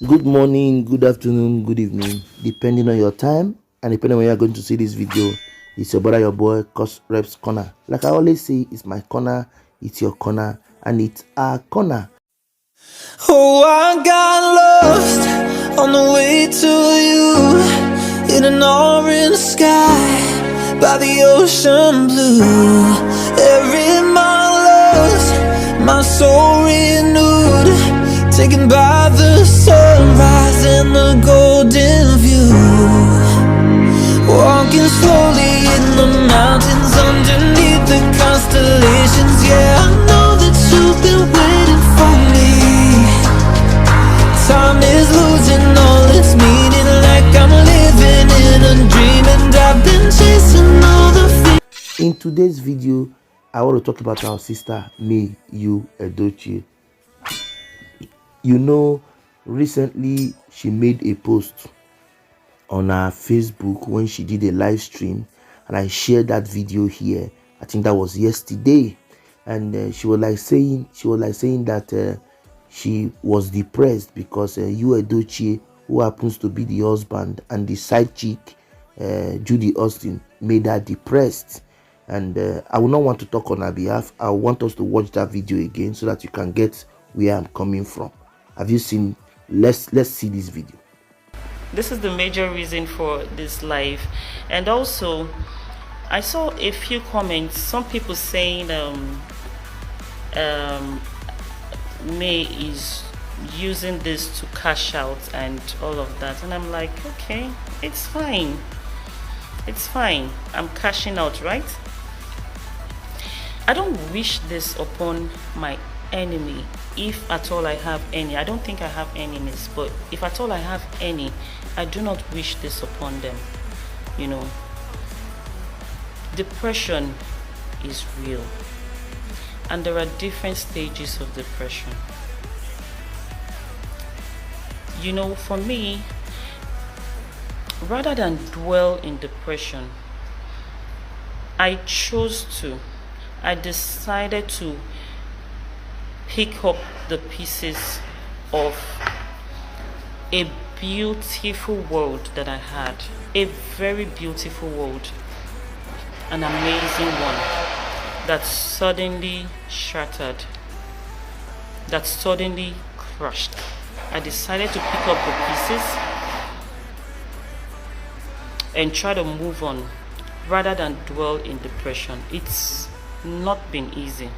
Good morning, good afternoon, good evening, depending on your time and depending on when you're going to see this video. It's your brother, your boy, Cos Reps Corner. Like I always say, it's my corner, it's your corner, and it's our corner. Oh, I got lost on the way to you, in an orange sky by the ocean blue. Every mile lost, my soul renewed, taken by the sunrise and the golden view. Walking slowly in the mountains underneath the constellations. Yeah, I know that you've been waiting for me. Time is losing all its meaning, like I'm living in a dream, and I've been chasing all the In today's video, I want to talk about our sister May Yul-Edochie. You know, recently she made a post on her Facebook when she did a live stream, and I shared that video here. I think that was yesterday, and she was like saying that she was depressed because Yul-Edochie, who happens to be the husband, and the side chick Judy Austin made her depressed. And I will not want to talk on her behalf. I want us to watch that video again so that you can get where I'm coming from. Have you seen? Let's see this video. This is the major reason for this live. And also I saw a few comments, some people saying May is using this to cash out and all of that, and I'm like, okay, it's fine, I'm cashing out, right? I don't wish this upon my enemy, if at all I have any. I don't think I have enemies, but if at all I have any, I do not wish this upon them. You know, depression is real, and there are different stages of depression. You know, for me, rather than dwell in depression, I decided to pick up the pieces of a beautiful world that I had, a very beautiful world, an amazing one that suddenly shattered, that suddenly crushed. I decided to pick up the pieces and try to move on rather than dwell in depression. It's not been easy.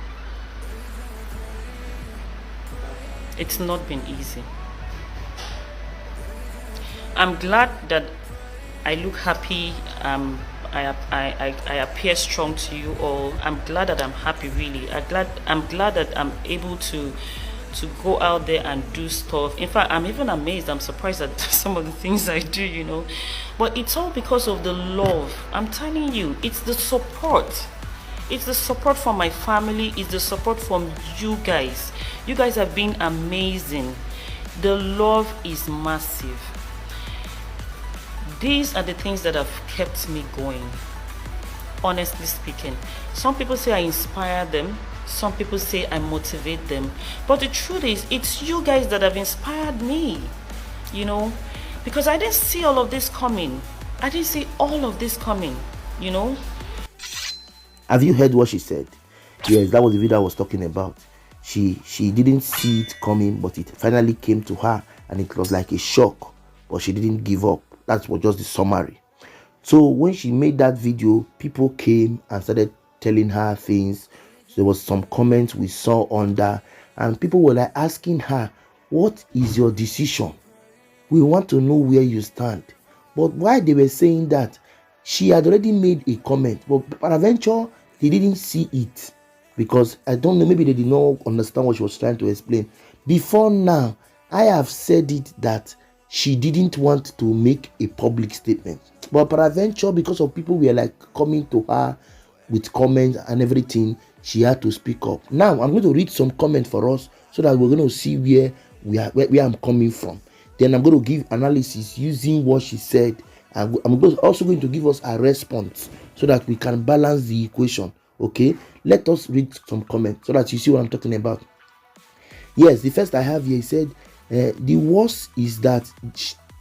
It's not been easy. I'm glad that I look happy. I appear strong to you all. I'm glad that I'm happy, really. I'm glad that I'm able to go out there and do stuff. In fact, I'm even amazed. I'm surprised at some of the things I do, you know. But it's all because of the love. I'm telling you, it's the support. It's the support from my family. It's the support from you guys. You guys have been amazing. The love is massive. These are the things that have kept me going, honestly speaking. Some people say I inspire them. Some people say I motivate them. But the truth is, it's you guys that have inspired me, you know, because I didn't see all of this coming. I didn't see all of this coming, you know. Have you heard what she said? Yes, that was the video I was talking about. She didn't see it coming, but it finally came to her, and it was like a shock, but she didn't give up. That was just the summary. So when she made that video, people came and started telling her things. So there was some comments we saw under, and people were like asking her, what is your decision? We want to know where you stand. But why they were saying that, she had already made a comment, but peradventure they didn't see it, because I don't know, maybe they did not understand what she was trying to explain. Before now, I have said it that she didn't want to make a public statement, but peradventure, because of people were like coming to her with comments and everything, she had to speak up. Now I'm going to read some comments for us so that we're going to see where I'm coming from. Then I'm going to give analysis using what she said. I'm also going to give us a response so that we can balance the equation. Okay, let us read some comments so that you see what I'm talking about. Yes, the first I have here, he said, The worst is that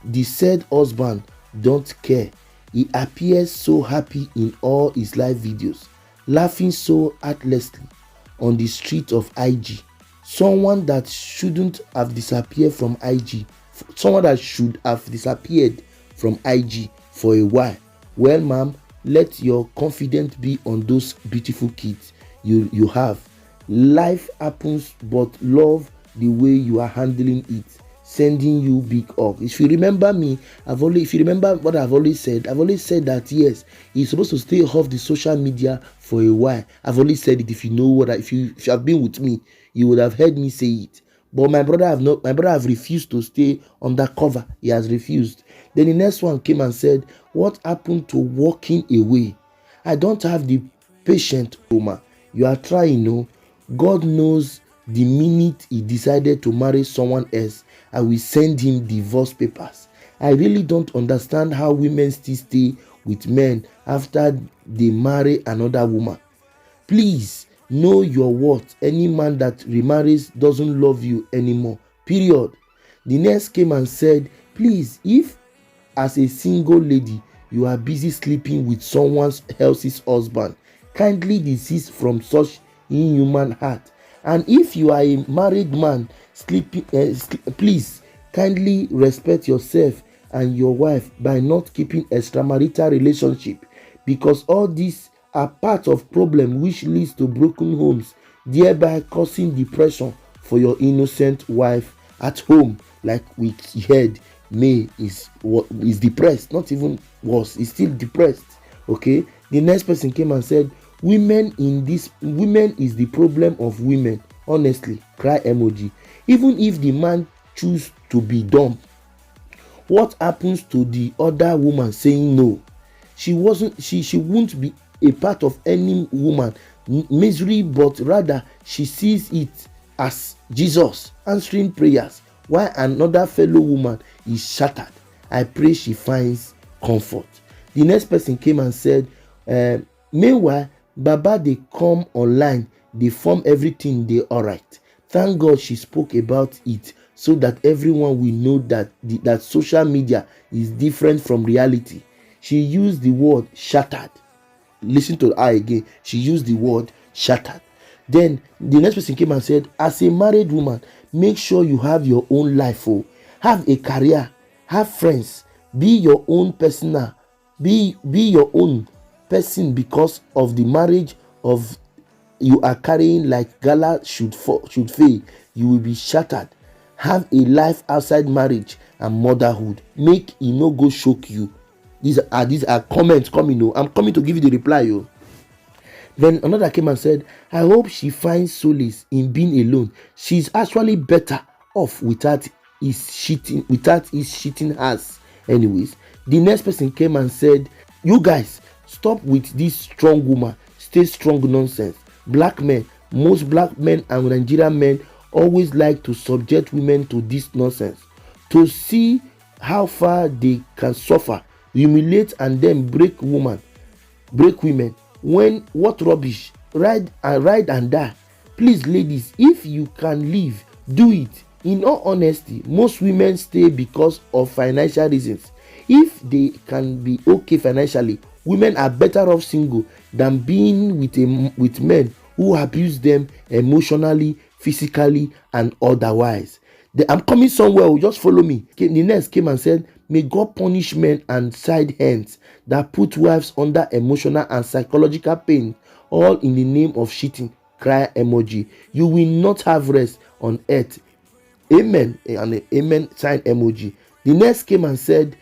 the said husband don't care. He appears so happy in all his live videos, laughing so heartlessly on the street of IG. Someone that shouldn't have disappeared from IG, someone that should have disappeared from IG for a while. Well, ma'am, let your confidence be on those beautiful kids you have. Life happens, but love the way you are handling it. Sending you big hug. If you remember me, if you remember what I've always said that yes, he's supposed to stay off the social media for a while. I've always said it. If you know what if you have been with me, you would have heard me say it. But my brother have refused to stay undercover. He has refused. Then the next one came and said, what happened to walking away? I don't have the patience, Roma. You are trying, no? God knows the minute he decided to marry someone else, I will send him divorce papers. I really don't understand how women still stay with men after they marry another woman. Please know your worth. Any man that remarries doesn't love you anymore. Period. The next came and said, please, if as a single lady you are busy sleeping with someone else's husband, kindly desist from such inhuman heart. And if you are a married man sleeping, please kindly respect yourself and your wife by not keeping extramarital relationship, because all these are part of problem which leads to broken homes, thereby causing depression for your innocent wife at home. Like we heard, May is depressed, not even worse, is still depressed. Okay, the next person came and said, women is the problem of women. Honestly, cry emoji. Even if the man choose to be dumb, what happens to the other woman saying no? She won't be a part of any woman misery, but rather she sees it as Jesus answering prayers while another fellow woman is shattered. I pray she finds comfort. The next person came and said, meanwhile, Baba, they come online, they form everything, they alright. Thank God she spoke about it so that everyone will know that that social media is different from reality. She used the word shattered. Listen to her again. She used the word shattered. Then the next person came and said, as a married woman, make sure you have your own life. Oh, have a career, have friends, be your own personal, be your own person, because of the marriage of you are carrying like gala should fail, you will be shattered. Have a life outside marriage and motherhood. Make it no go shock you. These are comments coming. Oh, I'm coming to give you the reply. Oh. Then another came and said, I hope she finds solace in being alone. She's actually better off without his cheating ass. Anyways, the next person came and said, you guys stop with this strong woman, stay strong nonsense. Most black men and Nigerian men always like to subject women to this nonsense to see how far they can suffer, humiliate, and then break women. When what rubbish? Ride and die. Please, ladies, if you can leave, do it. In all honesty, most women stay because of financial reasons. If they can be okay financially, women are better off single than being with men who abuse them emotionally, physically, and otherwise. I'm coming somewhere. Just follow me. The next came and said, may God punish men and side hands that put wives under emotional and psychological pain, all in the name of cheating. Cry emoji. You will not have rest on earth. Amen. And an amen sign emoji. The next came and said,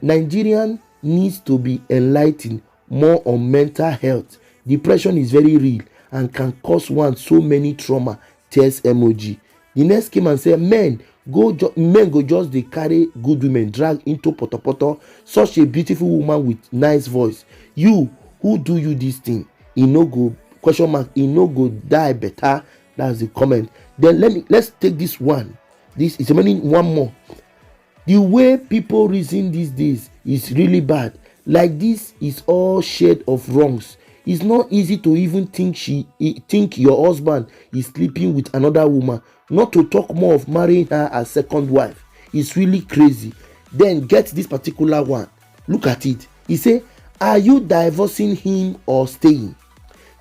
Nigerian needs to be enlightened more on mental health. Depression is very real and can cause one so many trauma. Tears emoji. The next came and said, men go just they carry good women drag into poto. Such a beautiful woman with nice voice. You who do you this thing? He no go question mark. He no go die better. That's the comment. Then let's take this one. This is remaining one more. The way people reason these days is really bad. Like this is all shade of wrongs. It's not easy to even think your husband is sleeping with another woman, not to talk more of marrying her as second wife. It's really crazy. Then get this particular one. Look at it. He say, are you divorcing him or staying?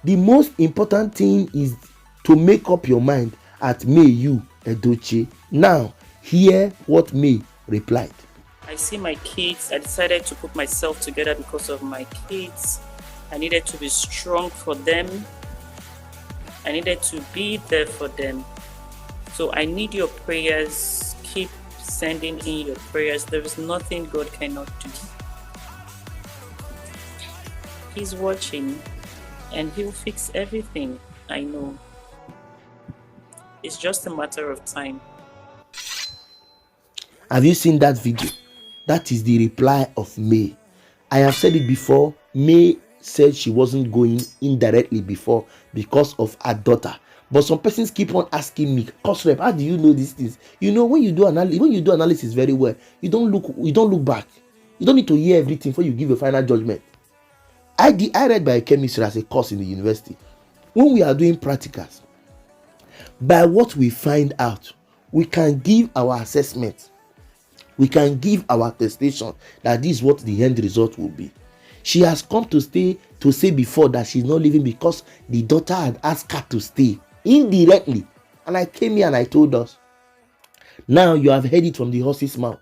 The most important thing is to make up your mind at May Yul-Edochie. Now, hear what May replied. I see my kids. I decided to put myself together because of my kids. I needed to be strong for them. I needed to be there for them. So I need your prayers. Keep sending in your prayers. There is nothing God cannot do. He's watching and he'll fix everything. I know. It's just a matter of time. Have you seen that video? That is the reply of May. I have said it before. May said she wasn't going indirectly before because of her daughter. But some persons keep on asking me, Cause Rep, how do you know these things? You know, when you do analysis very well, you don't look back. You don't need to hear everything before you give a final judgment. I read biochemistry as a course in the university. When we are doing practicals, by what we find out, we can give our assessment. We can give our attestation that this is what the end result will be. She has come to say before that she's not leaving because the daughter had asked her to stay indirectly. And I came here and I told us, now you have heard it from the horse's mouth.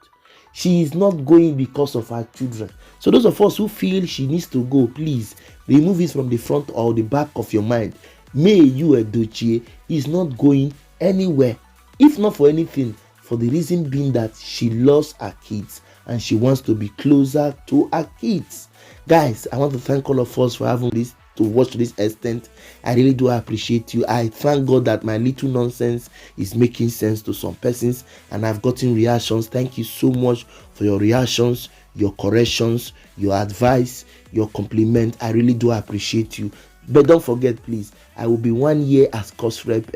She is not going because of her children. So those of us who feel she needs to go, please remove it from the front or the back of your mind. May Yul-Edochie is not going anywhere, if not for anything, for the reason being that she loves her kids and she wants to be closer to her kids. Guys, I want to thank all of us for having this to watch to this extent. I really do appreciate you. I thank God that my little nonsense is making sense to some persons and I've gotten reactions. Thank you so much for your reactions, your corrections, your advice, your compliment. I really do appreciate you. But don't forget, please, I will be 1 year as Cost Rep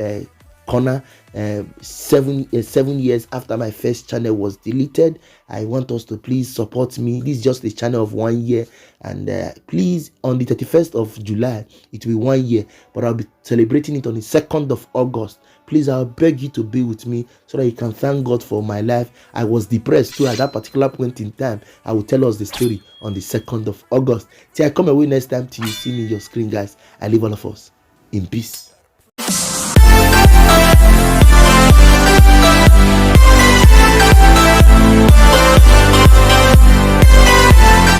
Corner, 7 years after my first channel was deleted. I want us to please support me. This is just a channel of 1 year, and please, on the 31st of July it will be 1 year, but I'll be celebrating it on the 2nd of August. Please, I'll beg you to be with me so that you can thank God for my life. I was depressed too at that particular point in time. I will tell us the story on the 2nd of August. Till I come away next time, till you see me in your screen, guys, I leave all of us in peace.